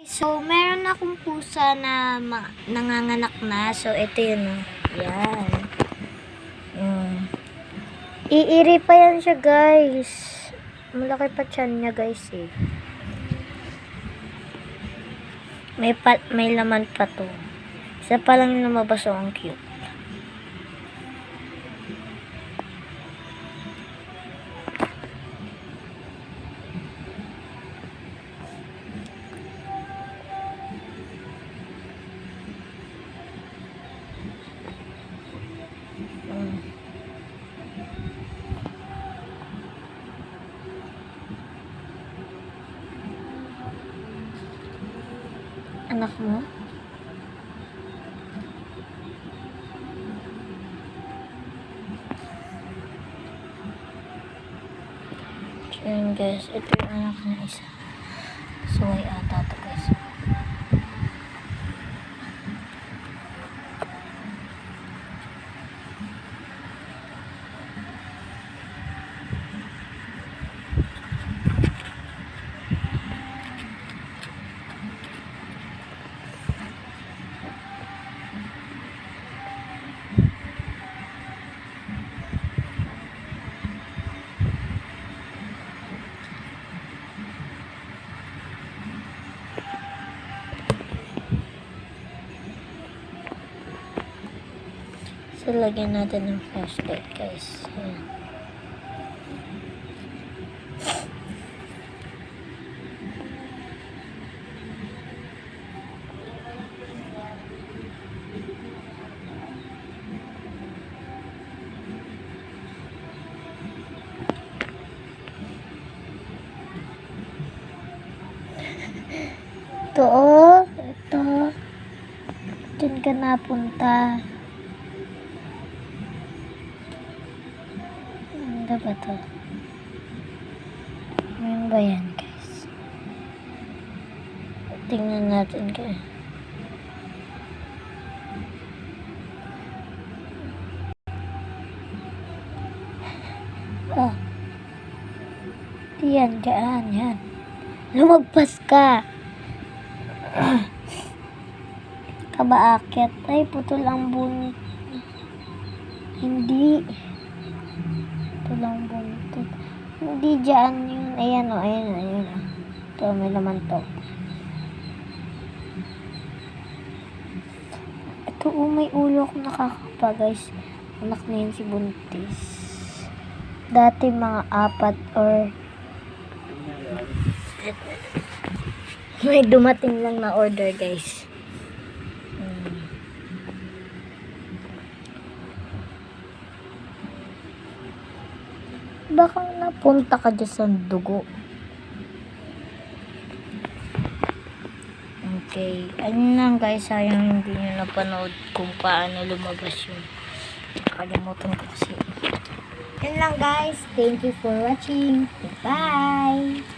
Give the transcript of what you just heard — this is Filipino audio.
So, meron akong pusa na nanganganak na. So, ito yun. Yan. Iiri pa yan siya, guys. Malaki pa tiyan niya, guys, eh. May laman pa to. Isa pa lang yung lumabas, so ang cute. Anak mo? Ayan, guys, ito yung anak na isa. Suway ata to, guys. So, lagyan natin ng flashlight, guys. Ayan. Ito, oh. Ito. Diyan ka napunta. Ano ba to? Ano ba yan, guys? Tingnan natin, guys. Oh. Yan, dyan, yan. Lumagpas ka. Kabaakyat. Ay, putol ang buntot. Hindi. Lang buntot. Hindi dyan yun. Ayan o, ayan o, ayan o. Ito, may laman to. Ito o, may ulo akong nakakapa, guys. Anak na yun si Buntis. Dati mga 4 or may dumating lang na order, guys. Baka napunta ka dyan sa dugo. Okay. Ayun lang, guys. Sayang hindi nyo napanood kung paano lumabas yun. Nakalimutan ko kasi. Yun lang, guys. Thank you for watching. Bye!